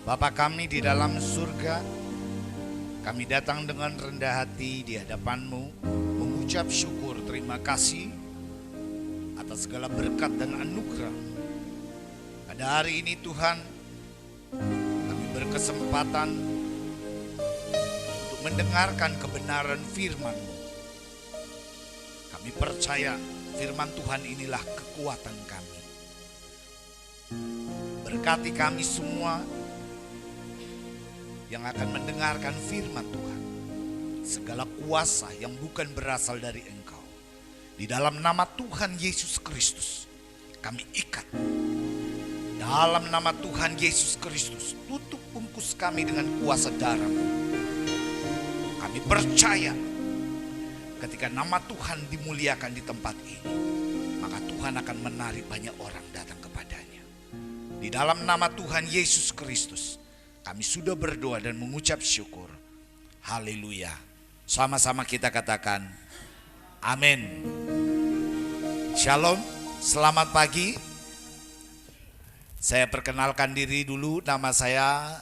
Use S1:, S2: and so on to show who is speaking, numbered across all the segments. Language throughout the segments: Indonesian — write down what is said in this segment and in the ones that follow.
S1: Bapa kami di dalam surga, kami datang dengan rendah hati di hadapan-Mu, mengucap syukur terima kasih atas segala berkat dan anugerah. Pada hari ini Tuhan, kami berkesempatan untuk mendengarkan kebenaran firman-Mu. Kami percaya firman Tuhan inilah kekuatan kami. Berkati kami semua yang akan mendengarkan firman Tuhan. Segala kuasa yang bukan berasal dari Engkau, di dalam nama Tuhan Yesus Kristus kami ikat. Dalam nama Tuhan Yesus Kristus, tutup bungkus kami dengan kuasa darah-Mu. Kami percaya ketika nama Tuhan dimuliakan di tempat ini, maka Tuhan akan menarik banyak orang datang kepadanya. Di dalam nama Tuhan Yesus Kristus kami sudah berdoa dan mengucap syukur. Haleluya. Sama-sama kita katakan amin. Shalom, selamat pagi. Saya perkenalkan diri dulu, nama saya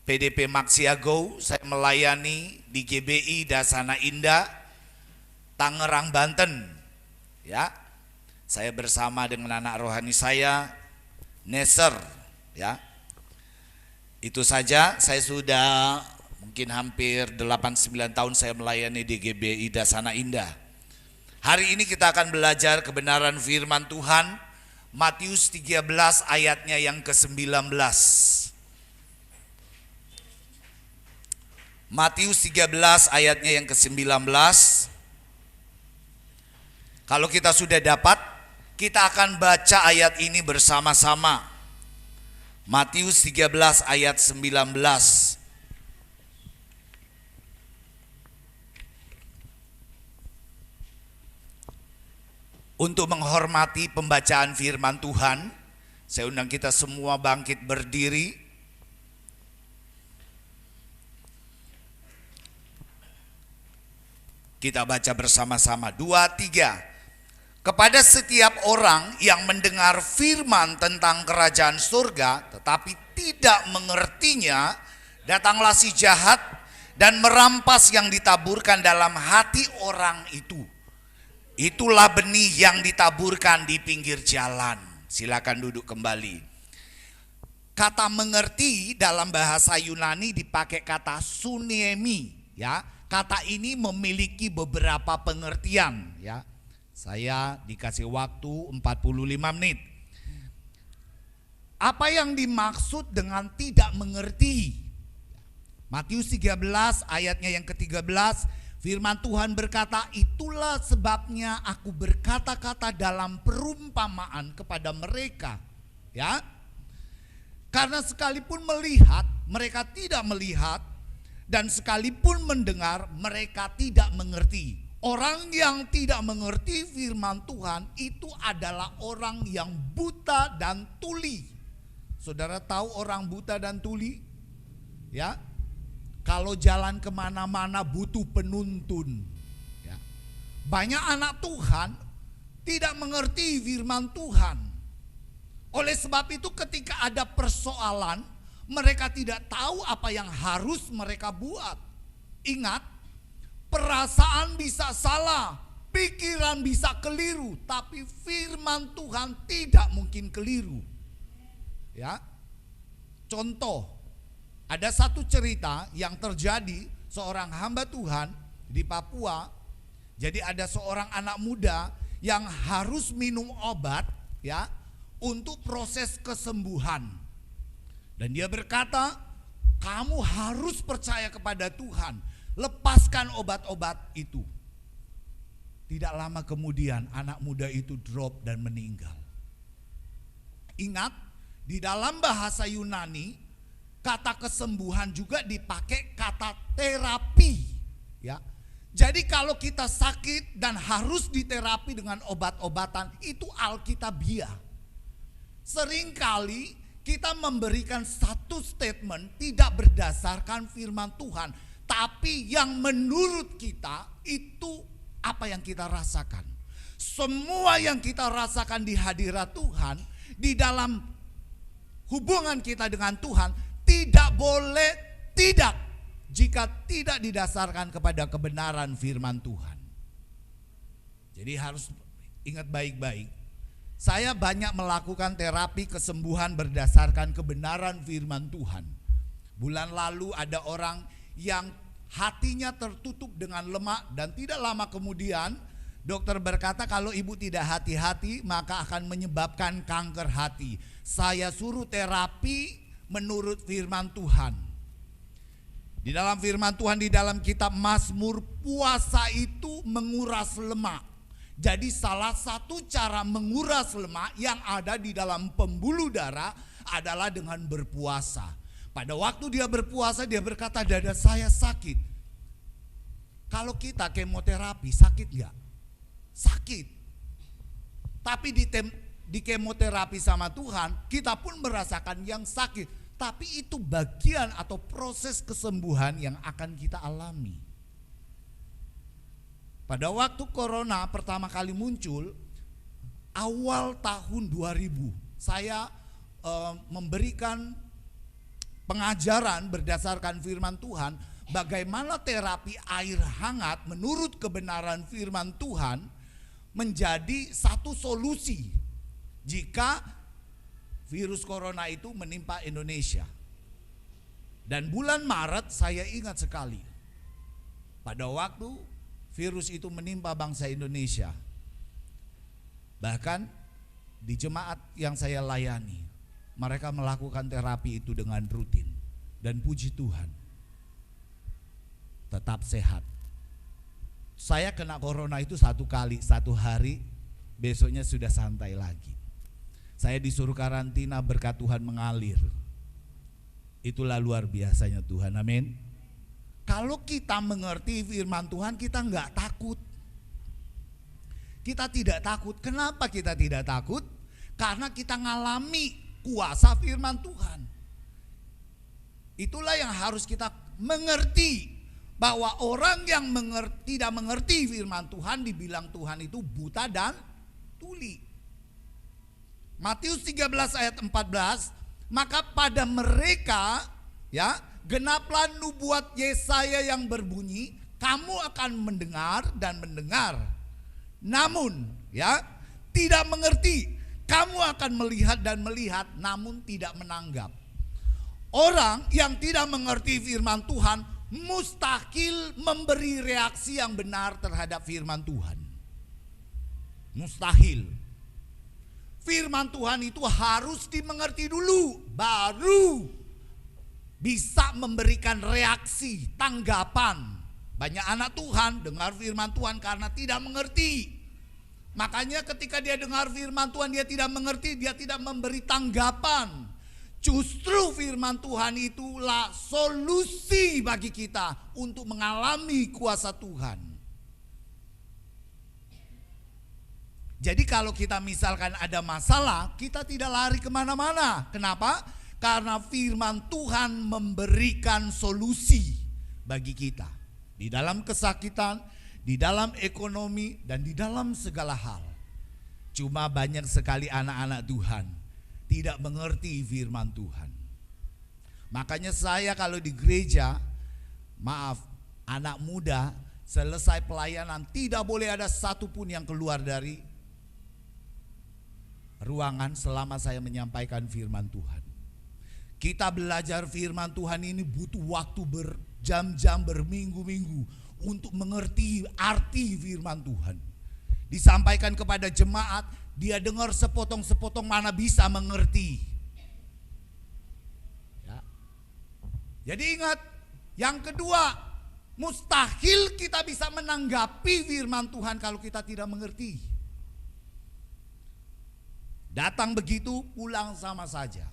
S1: PDP Maxiago. Saya melayani di GBI Dasana Indah, Tangerang, Banten. Ya, saya bersama dengan anak rohani saya, Neser. Ya, itu saja. Saya sudah mungkin hampir 8-9 tahun saya melayani di GBI Dasana Indah. Hari ini kita akan belajar kebenaran firman Tuhan, Matius 13 ayatnya yang ke-19. Matius 13 ayatnya yang ke-19. Kalau kita sudah dapat, kita akan baca ayat ini bersama-sama. Matius 13 ayat 19. Untuk menghormati pembacaan firman Tuhan, saya undang kita semua bangkit berdiri. Kita baca bersama-sama. 2, 3. Kepada setiap orang yang mendengar firman tentang kerajaan surga tetapi tidak mengertinya, datanglah si jahat dan merampas yang ditaburkan dalam hati orang itu. Itulah benih yang ditaburkan di pinggir jalan. Silakan duduk kembali. Kata mengerti dalam bahasa Yunani dipakai kata sunemi, ya. Kata ini memiliki beberapa pengertian, ya. Saya dikasih waktu 45 menit. Apa yang dimaksud dengan tidak mengerti? Matius 13 ayatnya yang ke-13, firman Tuhan berkata, itulah sebabnya aku berkata-kata dalam perumpamaan kepada mereka. Ya, karena sekalipun melihat, mereka tidak melihat, dan sekalipun mendengar, mereka tidak mengerti. Orang yang tidak mengerti firman Tuhan itu adalah orang yang buta dan tuli. Saudara tahu orang buta dan tuli? Ya, kalau jalan kemana-mana butuh penuntun. Ya. Banyak anak Tuhan tidak mengerti firman Tuhan. Oleh sebab itu ketika ada persoalan, mereka tidak tahu apa yang harus mereka buat. Ingat, perasaan bisa salah, pikiran bisa keliru, tapi firman Tuhan tidak mungkin keliru. Ya. Contoh, ada satu cerita yang terjadi seorang hamba Tuhan di Papua. Jadi ada seorang anak muda yang harus minum obat, ya, untuk proses kesembuhan. Dan dia berkata, kamu harus percaya kepada Tuhan. Lepaskan obat-obat itu. Tidak lama kemudian anak muda itu drop dan meninggal. Ingat, di dalam bahasa Yunani kata kesembuhan juga dipakai kata terapi. Ya, jadi kalau kita sakit dan harus diterapi dengan obat-obatan, itu alkitabiah. Seringkali kita memberikan satu statement tidak berdasarkan firman Tuhan, tapi yang menurut kita itu apa yang kita rasakan. Semua yang kita rasakan di hadirat Tuhan, di dalam hubungan kita dengan Tuhan, tidak boleh tidak jika tidak didasarkan kepada kebenaran firman Tuhan. Jadi harus ingat baik-baik. Saya banyak melakukan terapi kesembuhan berdasarkan kebenaran firman Tuhan. Bulan lalu ada orang yang hatinya tertutup dengan lemak dan tidak lama kemudian dokter berkata kalau ibu tidak hati-hati maka akan menyebabkan kanker hati. Saya suruh terapi menurut firman Tuhan. Di dalam firman Tuhan di dalam kitab Mazmur, puasa itu menguras lemak. Jadi salah satu cara menguras lemak yang ada di dalam pembuluh darah adalah dengan berpuasa. Pada waktu dia berpuasa dia berkata dada saya sakit. Kalau kita kemoterapi sakit gak? Sakit. Tapi di kemoterapi sama Tuhan kita pun merasakan yang sakit. Tapi itu bagian atau proses kesembuhan yang akan kita alami. Pada waktu corona pertama kali muncul, awal tahun 2000, saya memberikan pengajaran berdasarkan firman Tuhan, bagaimana terapi air hangat menurut kebenaran firman Tuhan menjadi satu solusi jika virus corona itu menimpa Indonesia. Dan bulan Maret saya ingat sekali, pada waktu virus itu menimpa bangsa Indonesia. Bahkan di jemaat yang saya layani, mereka melakukan terapi itu dengan rutin. Dan puji Tuhan, tetap sehat. Saya kena corona itu satu hari, besoknya sudah santai lagi. Saya disuruh karantina, berkat Tuhan mengalir. Itulah luar biasanya Tuhan, amin. Kalau kita mengerti firman Tuhan, kita enggak takut. Kita tidak takut. Kenapa kita tidak takut? Karena kita ngalami kuasa firman Tuhan. Itulah yang harus kita mengerti, bahwa orang yang tidak mengerti firman Tuhan dibilang Tuhan itu buta dan tuli. Matius 13 ayat 14, maka pada mereka genaplah nubuat Yesaya yang berbunyi, kamu akan mendengar dan mendengar, namun tidak mengerti. Kamu akan melihat dan melihat, namun tidak menanggap. Orang yang tidak mengerti firman Tuhan mustahil memberi reaksi yang benar terhadap firman Tuhan. Mustahil. Firman Tuhan itu harus dimengerti dulu, baru bisa memberikan reaksi, tanggapan. Banyak anak Tuhan dengar firman Tuhan karena tidak mengerti. Makanya ketika dia dengar firman Tuhan dia tidak mengerti, dia tidak memberi tanggapan. Justru firman Tuhan itulah solusi bagi kita untuk mengalami kuasa Tuhan. Jadi kalau kita misalkan ada masalah, kita tidak lari kemana-mana. Kenapa? Karena firman Tuhan memberikan solusi bagi kita. Di dalam kesakitan, di dalam ekonomi, dan di dalam segala hal. Cuma banyak sekali anak-anak Tuhan tidak mengerti firman Tuhan. Makanya saya kalau di gereja, anak muda selesai pelayanan tidak boleh ada satupun yang keluar dari ruangan selama saya menyampaikan firman Tuhan. Kita belajar firman Tuhan ini butuh waktu berjam-jam, berminggu-minggu untuk mengerti arti firman Tuhan. Disampaikan kepada jemaat, dia dengar sepotong-sepotong, mana bisa mengerti. Jadi ingat, yang kedua, mustahil kita bisa menanggapi firman Tuhan kalau kita tidak mengerti. Datang begitu, pulang sama saja.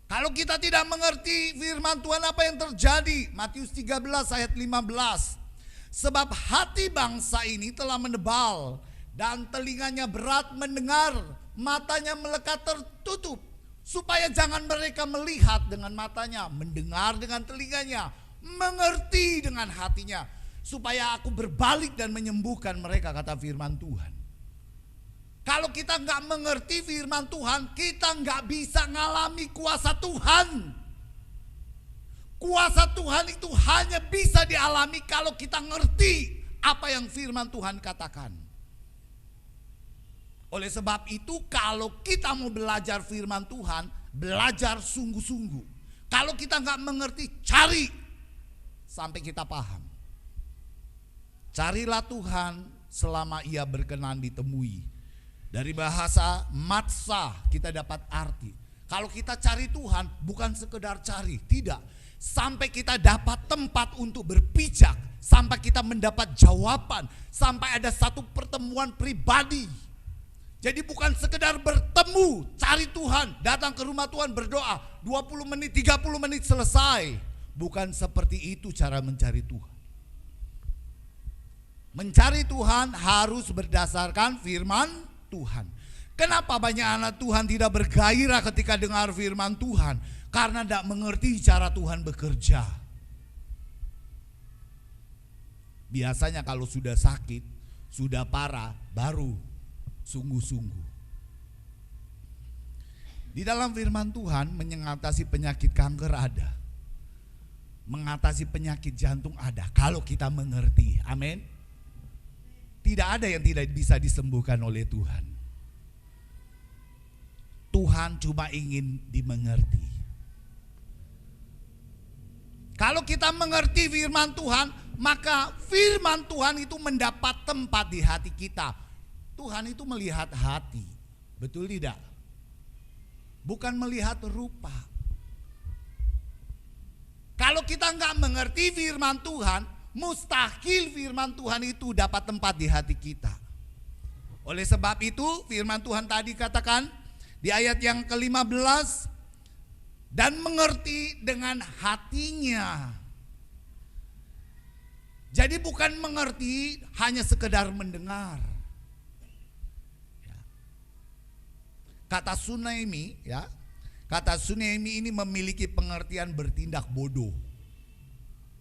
S1: Kalau kita tidak mengerti firman Tuhan, apa yang terjadi? Matius 13 ayat 15. Sebab hati bangsa ini telah menebal dan telinganya berat mendengar, matanya melekat tertutup, supaya jangan mereka melihat dengan matanya, mendengar dengan telinganya, mengerti dengan hatinya, supaya aku berbalik dan menyembuhkan mereka, kata firman Tuhan. Kalau kita nggak mengerti firman Tuhan, kita nggak bisa ngalami kuasa Tuhan. Kuasa Tuhan itu hanya bisa dialami kalau kita ngerti apa yang firman Tuhan katakan. Oleh sebab itu, kalau kita mau belajar firman Tuhan, belajar sungguh-sungguh. Kalau kita nggak mengerti, cari sampai kita paham. Carilah Tuhan selama Ia berkenan ditemui. Dari bahasa matsa kita dapat arti. Kalau kita cari Tuhan bukan sekedar cari, tidak. Sampai kita dapat tempat untuk berpijak, sampai kita mendapat jawaban, sampai ada satu pertemuan pribadi. Jadi bukan sekedar bertemu, cari Tuhan, datang ke rumah Tuhan berdoa, 20 menit, 30 menit selesai. Bukan seperti itu cara mencari Tuhan. Mencari Tuhan harus berdasarkan firman Tuhan. Kenapa banyak anak Tuhan tidak bergairah ketika dengar firman Tuhan? Karena tidak mengerti cara Tuhan bekerja. Biasanya kalau sudah sakit, sudah parah, baru sungguh-sungguh. Di dalam firman Tuhan mengatasi penyakit kanker ada. Mengatasi penyakit jantung ada. Kalau kita mengerti, amin. Tidak ada yang tidak bisa disembuhkan oleh Tuhan. Tuhan cuma ingin dimengerti. Kalau kita mengerti firman Tuhan, maka firman Tuhan itu mendapat tempat di hati kita. Tuhan itu melihat hati, betul tidak? Bukan melihat rupa. Kalau kita nggak mengerti firman Tuhan, mustahil firman Tuhan itu dapat tempat di hati kita. Oleh sebab itu firman Tuhan tadi katakan di ayat yang ke-15, dan mengerti dengan hatinya. Jadi bukan mengerti hanya sekedar mendengar. Kata Sunaimi, ya, kata Sunaimi ini memiliki pengertian bertindak bodoh.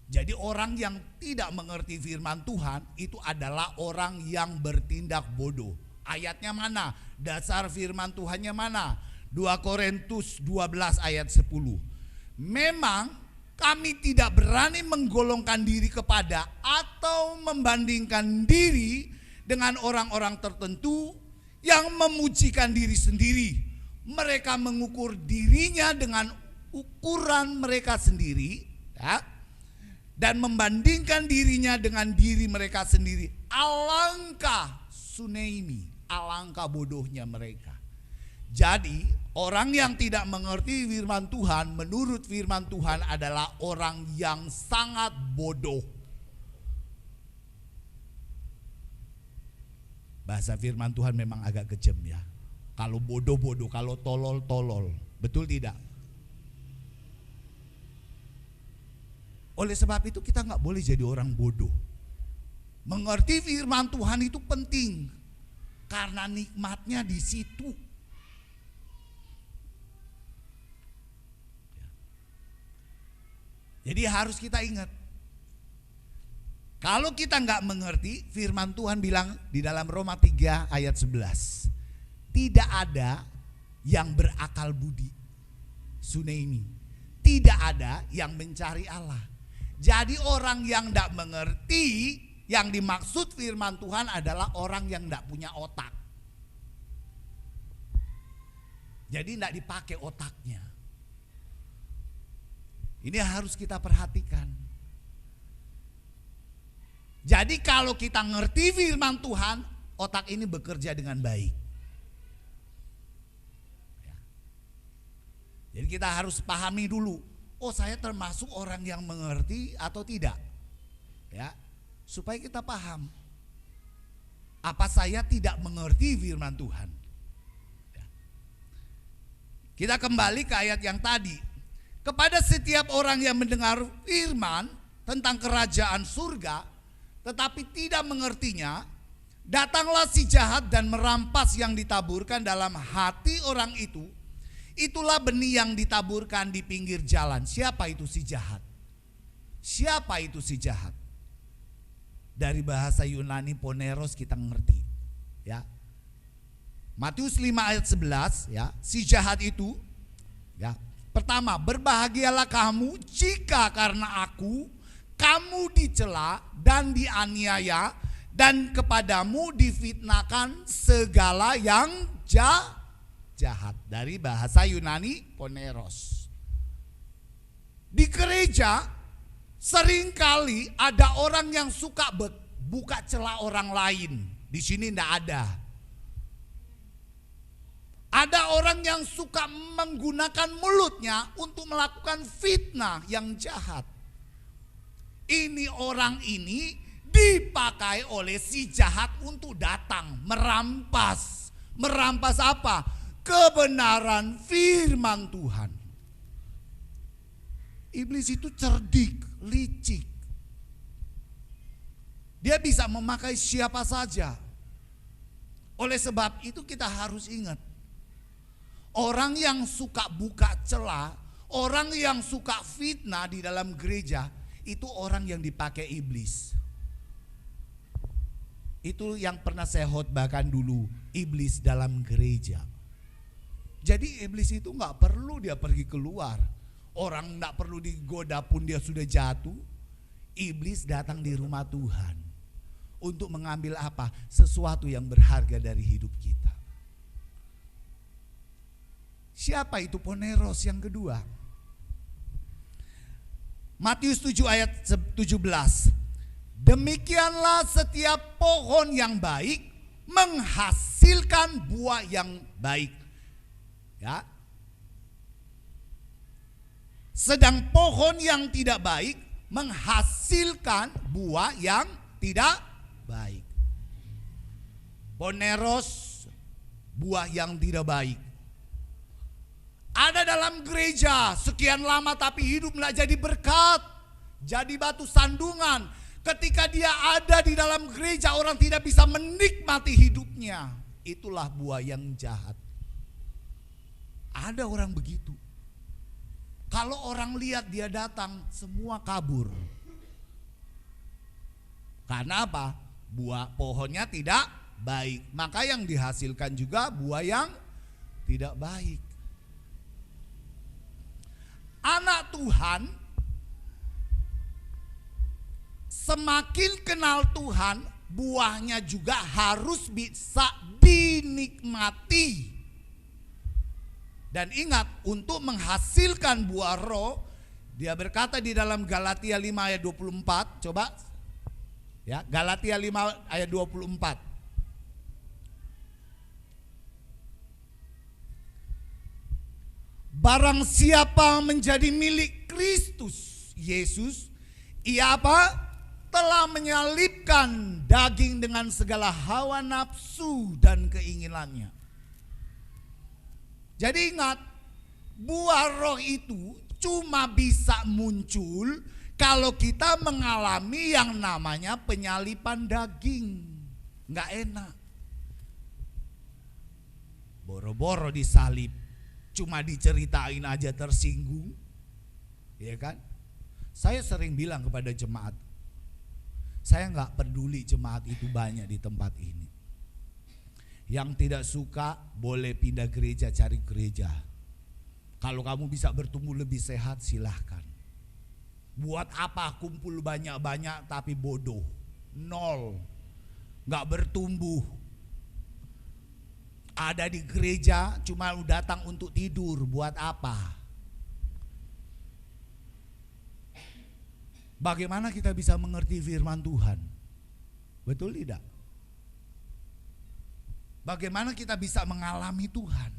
S1: Jadi orang yang tidak mengerti firman Tuhan itu adalah orang yang bertindak bodoh. Ayatnya mana? Dasar firman Tuhannya mana? 2 Korintus 12 ayat 10. Memang kami tidak berani menggolongkan diri kepada atau membandingkan diri dengan orang-orang tertentu yang memujikan diri sendiri. Mereka mengukur dirinya dengan ukuran mereka sendiri, ya, dan membandingkan dirinya dengan diri mereka sendiri. Alangkah Sunaimi, alangkah bodohnya mereka. Jadi orang yang tidak mengerti firman Tuhan, menurut firman Tuhan adalah orang yang sangat bodoh. Bahasa firman Tuhan memang agak kejam ya. Kalau bodoh-bodoh, kalau tolol-tolol, betul tidak? Oleh sebab itu kita nggak boleh jadi orang bodoh. Mengerti firman Tuhan itu penting karena nikmatnya di situ. Jadi harus kita ingat, kalau kita nggak mengerti, firman Tuhan bilang di dalam Roma 3 ayat 11, tidak ada yang berakal budi, Sunaimi, tidak ada yang mencari Allah. Jadi orang yang nggak mengerti, yang dimaksud firman Tuhan adalah orang yang nggak punya otak. Jadi nggak dipakai otaknya. Ini harus kita perhatikan. Jadi kalau kita ngerti firman Tuhan, otak ini bekerja dengan baik. Jadi kita harus pahami dulu, oh saya termasuk orang yang mengerti atau tidak. Ya, supaya kita paham. Apa saya tidak mengerti firman Tuhan? Ya. Kita kembali ke ayat yang tadi. Kepada setiap orang yang mendengar firman tentang kerajaan surga, tetapi tidak mengertinya, datanglah si jahat dan merampas yang ditaburkan dalam hati orang itu. Itulah benih yang ditaburkan di pinggir jalan. Siapa itu si jahat? Siapa itu si jahat? Dari bahasa Yunani poneros kita ngerti, ya. Matius 5 ayat 11 ya, si jahat itu ya. Pertama, berbahagialah kamu jika karena aku kamu dicela dan dianiaya dan kepadamu difitnahkan segala yang jahat. Dari bahasa Yunani poneros. Di gereja seringkali ada orang yang suka buka celah orang lain. Di sini tidak ada. Ada orang yang suka menggunakan mulutnya untuk melakukan fitnah yang jahat. Ini orang ini dipakai oleh si jahat untuk datang merampas. Merampas apa? Kebenaran firman Tuhan. Iblis itu cerdik, licik. Dia bisa memakai siapa saja. Oleh sebab itu kita harus ingat. Orang yang suka buka celah, orang yang suka fitnah di dalam gereja, itu orang yang dipakai iblis. Itu yang pernah saya khotbahkan dulu, iblis dalam gereja. Jadi iblis itu gak perlu dia pergi keluar. Orang gak perlu digoda pun dia sudah jatuh. Iblis datang di rumah Tuhan untuk mengambil apa? Sesuatu yang berharga dari hidup kita. Siapa itu poneros yang kedua? Matius 7 ayat 17. Demikianlah setiap pohon yang baik menghasilkan buah yang baik. Ya. Sedang pohon yang tidak baik menghasilkan buah yang tidak baik. Poneros, buah yang tidak baik. Ada dalam gereja sekian lama tapi hidup tidak jadi berkat, jadi batu sandungan. Ketika dia ada di dalam gereja orang tidak bisa menikmati hidupnya. Itulah buah yang jahat. Ada orang begitu. Kalau orang lihat dia datang, semua kabur. Karena apa? Buah pohonnya tidak baik. Maka yang dihasilkan juga buah yang tidak baik. Anak Tuhan semakin kenal Tuhan, buahnya juga harus bisa dinikmati. Dan ingat, untuk menghasilkan buah roh, dia berkata di dalam Galatia 5 ayat 24, coba ya, Galatia 5 ayat 24. Barang siapa menjadi milik Kristus Yesus, ia apa? Telah menyalibkan daging dengan segala hawa nafsu dan keinginannya. Jadi ingat, buah roh itu cuma bisa muncul kalau kita mengalami yang namanya penyalipan daging. Nggak enak. Boro-boro disalib, cuma diceritain aja tersinggung. Ya kan? Saya sering bilang kepada jemaat, saya nggak peduli jemaat itu banyak di tempat ini. Yang tidak suka boleh pindah gereja, cari gereja. Kalau kamu bisa bertumbuh lebih sehat silahkan. Buat apa kumpul banyak-banyak tapi bodoh? Nol. Gak bertumbuh. Ada di gereja cuma datang untuk tidur. Buat apa? Bagaimana kita bisa mengerti firman Tuhan? Betul tidak? Bagaimana kita bisa mengalami Tuhan?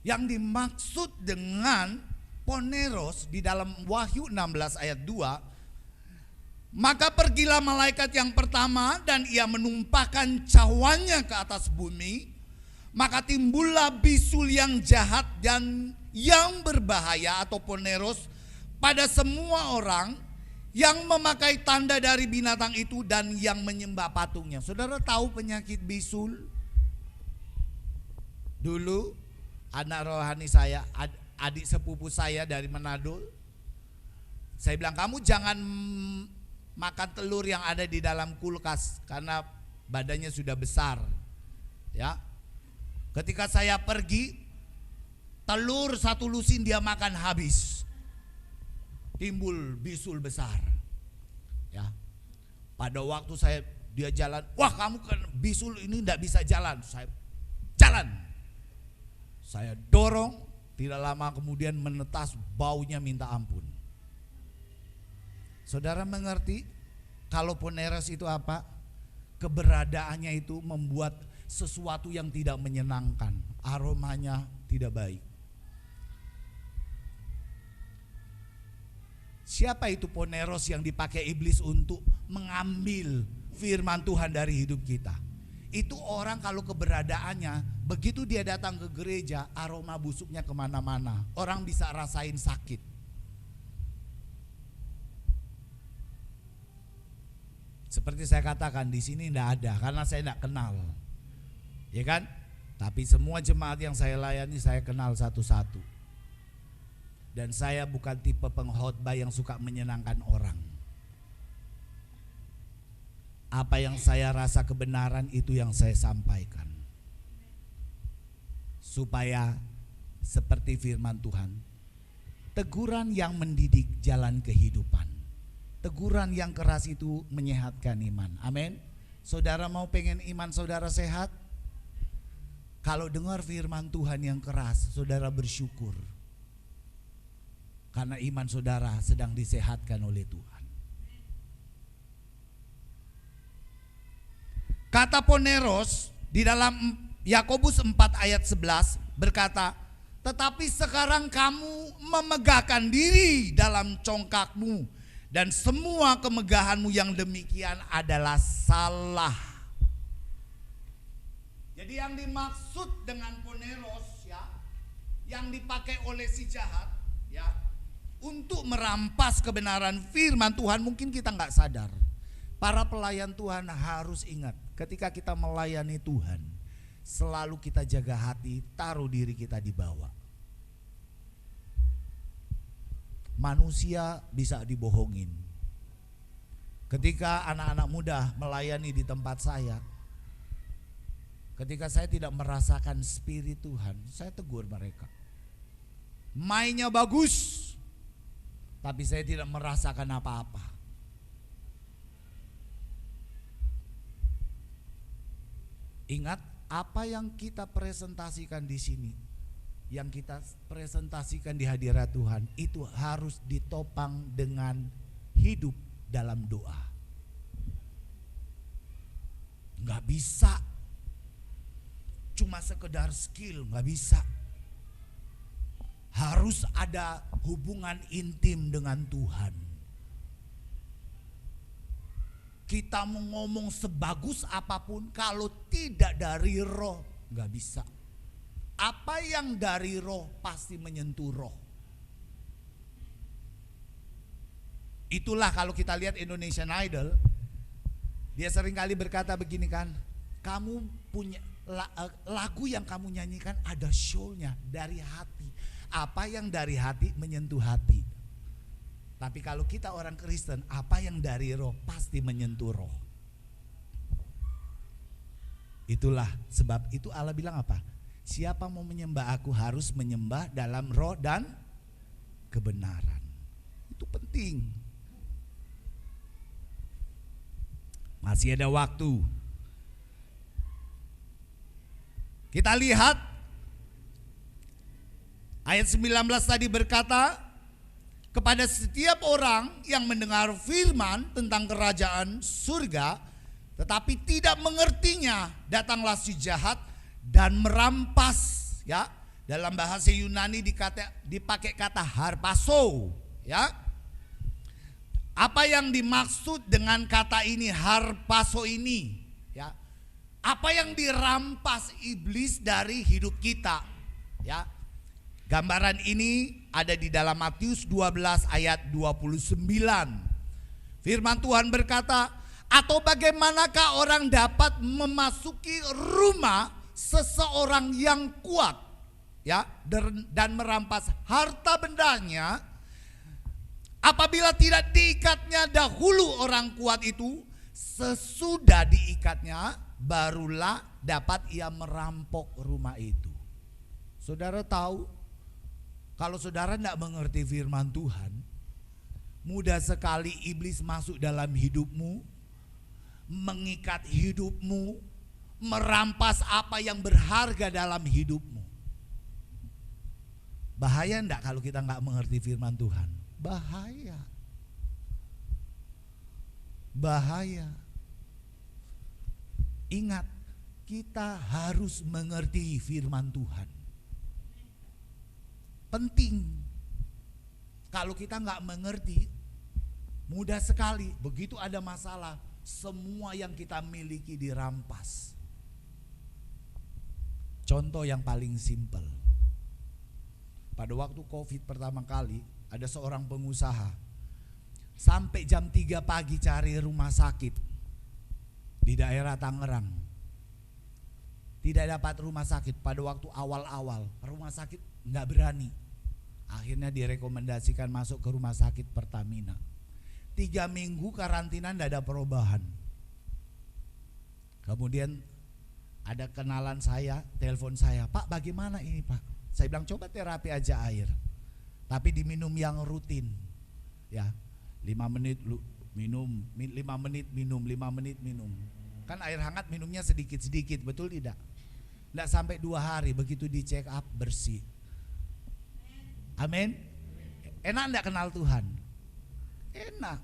S1: Yang dimaksud dengan poneros di dalam Wahyu 16 ayat 2, maka pergilah malaikat yang pertama dan ia menumpahkan cawannya ke atas bumi, maka timbullah bisul yang jahat dan yang berbahaya atau poneros pada semua orang yang memakai tanda dari binatang itu dan yang menyembah patungnya. Saudara tahu penyakit bisul? Dulu anak rohani saya, adik sepupu saya dari Manado, saya bilang kamu jangan makan telur yang ada di dalam kulkas karena badannya sudah besar. Ya. Ketika saya pergi, telur 1 lusin dia makan habis. Timbul bisul besar. Ya. Pada waktu dia jalan, wah kamu kan bisul ini tidak bisa jalan. Saya jalan. Saya dorong, tidak lama kemudian menetas, baunya minta ampun. Saudara mengerti kalau poneros itu apa? Keberadaannya itu membuat sesuatu yang tidak menyenangkan, aromanya tidak baik. Siapa itu poneros yang dipakai iblis untuk mengambil firman Tuhan dari hidup kita? Itu orang kalau keberadaannya, begitu dia datang ke gereja, aroma busuknya kemana-mana. Orang bisa rasain sakit. Seperti saya katakan, di sini tidak ada karena saya tidak kenal. Ya kan? Tapi semua jemaat yang saya layani saya kenal satu-satu. Dan saya bukan tipe pengkhotbah yang suka menyenangkan orang. Apa yang saya rasa kebenaran itu yang saya sampaikan. Supaya seperti firman Tuhan, teguran yang mendidik jalan kehidupan. Teguran yang keras itu menyehatkan iman. Amin. Saudara mau pengen iman saudara sehat? Kalau dengar firman Tuhan yang keras, saudara bersyukur. Karena iman saudara sedang disehatkan oleh Tuhan. Kata poneros di dalam Yakobus 4 ayat 11 berkata, tetapi sekarang kamu memegahkan diri dalam congkakmu dan semua kemegahanmu yang demikian adalah salah. Jadi yang dimaksud dengan poneros ya, yang dipakai oleh si jahat ya, untuk merampas kebenaran firman Tuhan, mungkin kita nggak sadar. Para pelayan Tuhan harus ingat, ketika kita melayani Tuhan, selalu kita jaga hati, taruh diri kita di bawah. Manusia bisa dibohongin. Ketika anak-anak muda melayani di tempat saya, ketika saya tidak merasakan spirit Tuhan, saya tegur mereka. Mainnya bagus, tapi saya tidak merasakan apa-apa. Ingat, apa yang kita presentasikan di sini, yang kita presentasikan di hadirat Tuhan, itu harus ditopang dengan hidup dalam doa. Gak bisa cuma sekedar skill, gak bisa. Harus ada hubungan intim dengan Tuhan. Kita mau ngomong sebagus apapun, kalau tidak dari roh gak bisa. Apa yang dari roh pasti menyentuh roh. Itulah kalau kita lihat Indonesian Idol, dia seringkali berkata begini kan, kamu punya lagu yang kamu nyanyikan ada show-nya dari hati. Apa yang dari hati menyentuh hati. Tapi kalau kita orang Kristen, apa yang dari roh pasti menyentuh roh. Itulah sebab itu Allah bilang apa? Siapa mau menyembah aku harus menyembah dalam roh dan kebenaran. Itu penting. Masih ada waktu. Kita lihat ayat 19 tadi berkata, kepada setiap orang yang mendengar firman tentang kerajaan surga tetapi tidak mengertinya, datanglah si jahat dan merampas ya. Dalam bahasa Yunani dipakai kata harpaso ya. Apa yang dimaksud dengan kata ini harpaso ini ya? Apa yang dirampas iblis dari hidup kita ya? Gambaran ini ada di dalam Matius 12 ayat 29. Firman Tuhan berkata, atau bagaimanakah orang dapat memasuki rumah seseorang yang kuat ya, dan merampas harta bendanya, Apabila tidak diikatnya dahulu orang kuat itu, sesudah diikatnya barulah dapat ia merampok rumah itu. Saudara tahu, kalau saudara tidak mengerti firman Tuhan, mudah sekali iblis masuk dalam hidupmu, mengikat hidupmu, merampas apa yang berharga dalam hidupmu. Bahaya enggak kalau kita enggak mengerti firman Tuhan? Bahaya. Bahaya. Ingat, kita harus mengerti firman Tuhan. Penting. Kalau kita enggak mengerti, mudah sekali begitu ada masalah, semua yang kita miliki dirampas. Contoh yang paling simpel. Pada waktu COVID pertama kali, ada seorang pengusaha sampai jam 3 pagi cari rumah sakit di daerah Tangerang. Tidak dapat rumah sakit pada waktu awal-awal. Rumah sakit nggak berani. Akhirnya direkomendasikan masuk ke rumah sakit Pertamina. 3 minggu karantina nggak ada perubahan. Kemudian ada kenalan saya, telepon saya, "Pak, bagaimana ini, Pak?" Saya bilang, "Coba terapi aja air, tapi diminum yang rutin, ya, 5 menit minum, 5 menit minum, 5 menit minum." Kan air hangat minumnya sedikit-sedikit, betul tidak? Tidak sampai 2 hari, begitu di check up bersih. Amin. Enak enggak kenal Tuhan? Enak.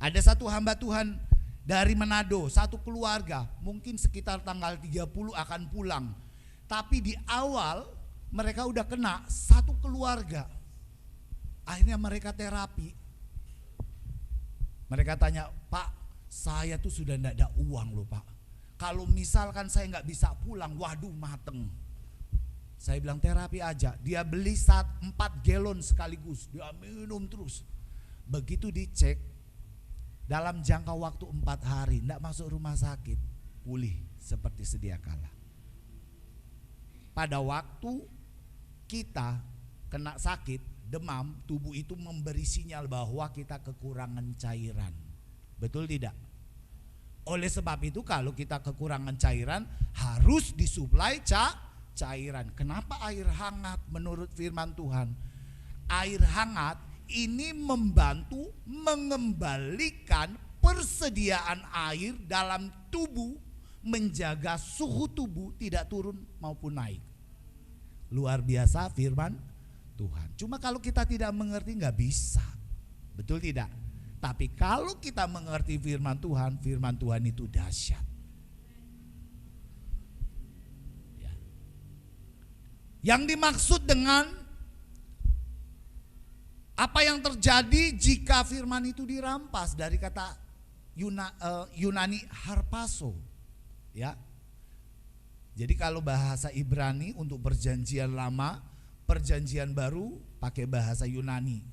S1: Ada satu hamba Tuhan dari Manado, satu keluarga, mungkin sekitar tanggal 30 akan pulang. Tapi di awal mereka udah kena satu keluarga. Akhirnya mereka terapi. Mereka tanya, "Pak, saya tuh sudah enggak ada uang loh, Pak. Kalau misalkan saya enggak bisa pulang, waduh mateng." Saya bilang terapi aja. Dia beli 4 galon sekaligus, dia minum terus. Begitu dicek, dalam jangka waktu 4 hari enggak masuk rumah sakit, pulih seperti sedia kala. Pada waktu kita kena sakit, demam, tubuh itu memberi sinyal bahwa kita kekurangan cairan. Betul tidak? Oleh sebab itu kalau kita kekurangan cairan, harus disuplai cairan. Kenapa air hangat menurut firman Tuhan? Air hangat ini membantu mengembalikan persediaan air dalam tubuh, menjaga suhu tubuh tidak turun maupun naik. Luar biasa firman Tuhan. Cuma kalau kita tidak mengerti nggak bisa. Betul tidak? Tapi kalau kita mengerti firman Tuhan itu dahsyat. Ya. Yang dimaksud dengan apa yang terjadi jika firman itu dirampas, dari kata Yunani harpaso, ya. Jadi kalau bahasa Ibrani untuk perjanjian lama, perjanjian baru pakai bahasa Yunani.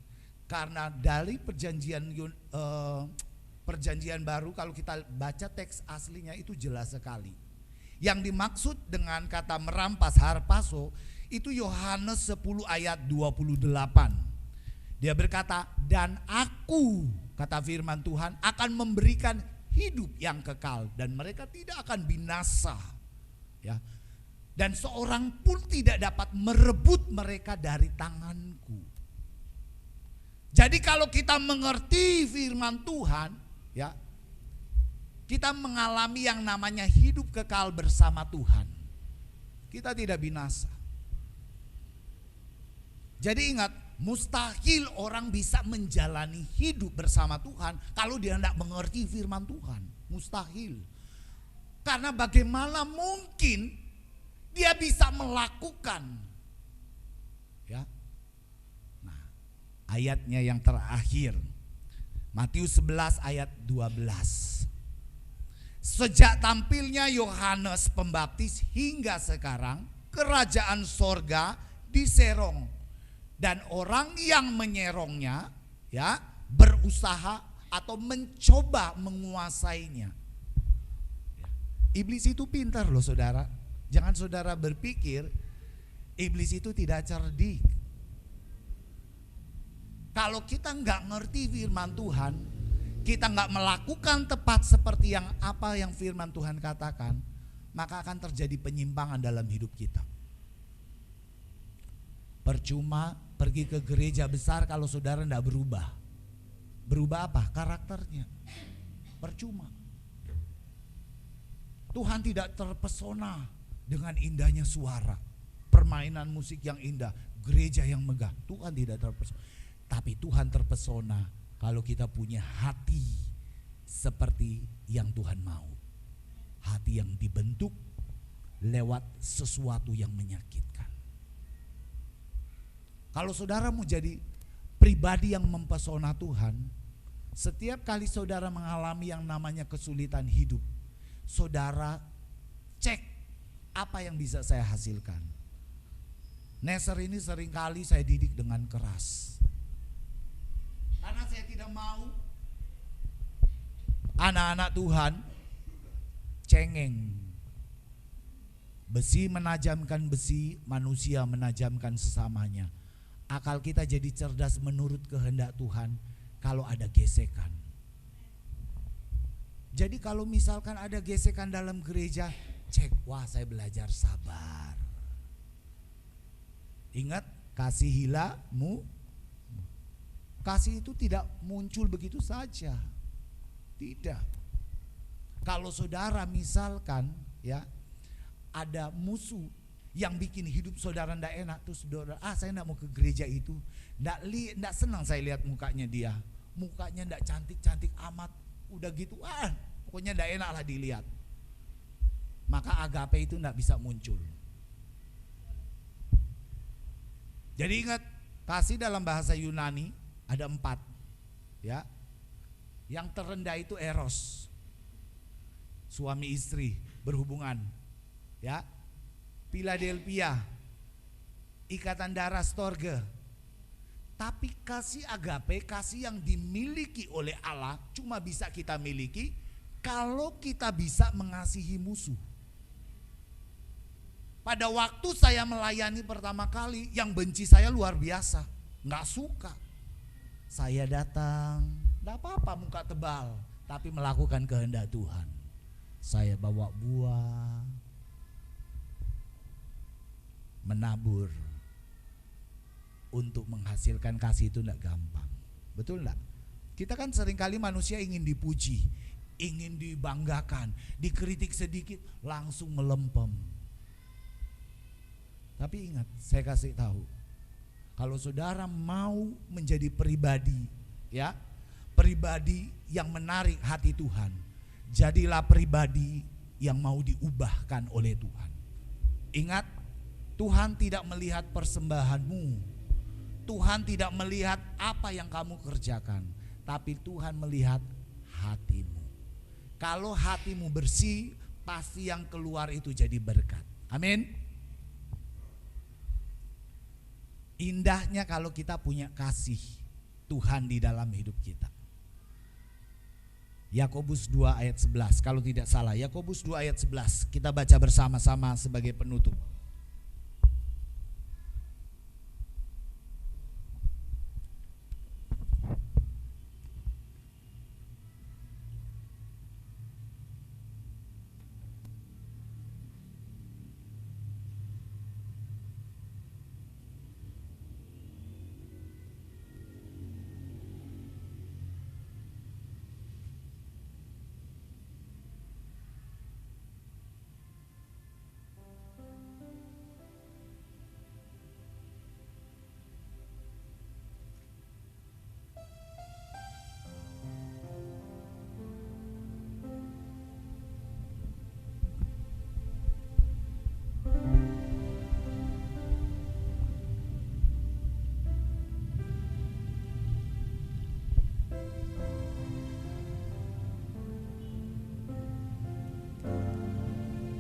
S1: Karena dari perjanjian baru kalau kita baca teks aslinya itu jelas sekali. Yang dimaksud dengan kata merampas harpaso itu Yohanes 10 ayat 28. Dia berkata, "Dan aku," kata firman Tuhan, "akan memberikan hidup yang kekal dan mereka tidak akan binasa." Ya. Dan seorang pun tidak dapat merebut mereka dari tanganku. Jadi kalau kita mengerti firman Tuhan, ya, kita mengalami yang namanya hidup kekal bersama Tuhan. Kita tidak binasa. Jadi ingat, mustahil orang bisa menjalani hidup bersama Tuhan kalau dia tidak mengerti firman Tuhan. Mustahil. Karena bagaimana mungkin dia bisa melakukan, ya. Nah, ayatnya yang terakhir, Matius 11 ayat 12. "Sejak tampilnya Yohanes Pembaptis hingga sekarang, kerajaan sorga diserong dan orang yang menyerongnya, ya, berusaha atau mencoba menguasainya." Iblis itu pintar loh saudara. Jangan saudara berpikir iblis itu tidak cerdik. Kalau kita nggak ngerti firman Tuhan, kita nggak melakukan tepat seperti apa yang firman Tuhan katakan, maka akan terjadi penyimpangan dalam hidup kita. Percuma pergi ke gereja besar kalau saudara tidak berubah. Berubah apa? Karakternya. Percuma. Tuhan tidak terpesona dengan indahnya suara, permainan musik yang indah, gereja yang megah. Tuhan tidak terpesona. Tapi Tuhan terpesona kalau kita punya hati seperti yang Tuhan mau. Hati yang dibentuk lewat sesuatu yang menyakitkan. Kalau saudara mau jadi pribadi yang mempesona Tuhan, setiap kali saudara mengalami yang namanya kesulitan hidup, saudara cek apa yang bisa saya hasilkan. Neser ini seringkali saya didik dengan keras. Karena saya tidak mau anak-anak Tuhan cengeng. Besi menajamkan besi, manusia menajamkan sesamanya. Akal kita jadi cerdas menurut kehendak Tuhan kalau ada gesekan. Jadi kalau misalkan ada gesekan dalam gereja, cek, wah saya belajar sabar. Ingat, kasih hilamu. Kasih itu tidak muncul begitu saja. Tidak. Kalau saudara misalkan ya ada musuh yang bikin hidup saudara tidak enak, terus saudara, saya tidak mau ke gereja itu, tidak senang saya lihat mukanya dia, mukanya tidak cantik-cantik amat, udah gitu, pokoknya tidak enak lah dilihat. Maka agape itu tidak bisa muncul. Jadi ingat, kasih dalam bahasa Yunani ada 4, ya. Yang terendah itu eros, suami istri berhubungan, ya. Philadelphia, ikatan darah storge. Tapi kasih agape, kasih yang dimiliki oleh Allah, cuma bisa kita miliki kalau kita bisa mengasihi musuh. Pada waktu saya melayani pertama kali, yang benci saya luar biasa, nggak suka. Saya datang, tidak apa-apa muka tebal, tapi melakukan kehendak Tuhan. Saya bawa buah, menabur. Untuk menghasilkan kasih itu tidak gampang. Betul tidak? Kita kan seringkali manusia ingin dipuji, ingin dibanggakan, dikritik sedikit langsung melempem. Tapi ingat, saya kasih tahu, kalau saudara mau menjadi pribadi, ya, pribadi yang menarik hati Tuhan, jadilah pribadi yang mau diubahkan oleh Tuhan. Ingat, Tuhan tidak melihat persembahanmu, Tuhan tidak melihat apa yang kamu kerjakan, tapi Tuhan melihat hatimu. Kalau hatimu bersih, pasti yang keluar itu jadi berkat. Amin. Indahnya kalau kita punya kasih Tuhan di dalam hidup kita. Yakobus 2 ayat 11, kalau tidak salah, Yakobus 2 ayat 11, kita baca bersama-sama sebagai penutup.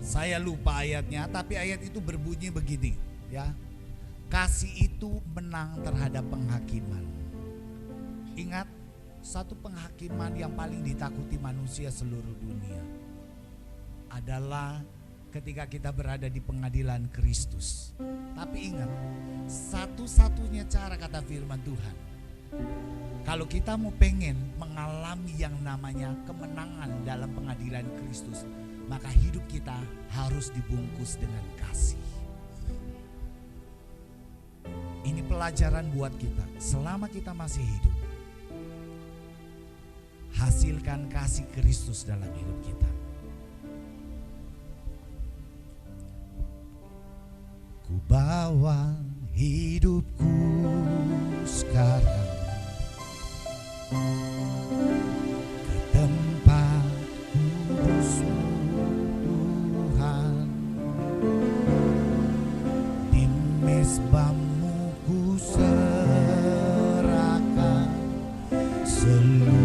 S1: Saya lupa ayatnya, tapi ayat itu berbunyi begini, ya. Kasih itu menang terhadap penghakiman. Ingat, satu penghakiman yang paling ditakuti manusia seluruh dunia adalah ketika kita berada di pengadilan Kristus. Tapi ingat, satu-satunya cara, kata firman Tuhan, Kalau kita mau pengen mengalami yang namanya kemenangan dalam pengadilan Kristus, maka hidup kita harus dibungkus dengan kasih. Ini pelajaran buat kita. Selama kita masih hidup, hasilkan kasih Kristus dalam hidup kita. Ku bawa hidupku sekarang ke tempat kudus-Mu Tuhan, di mezbah-Mu ku serahkan seluruh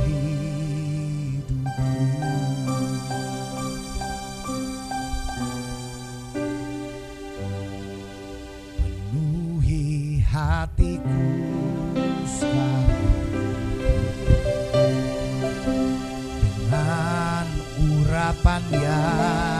S1: hidupku. Penuhi hatiku sekarang dengan urapan yang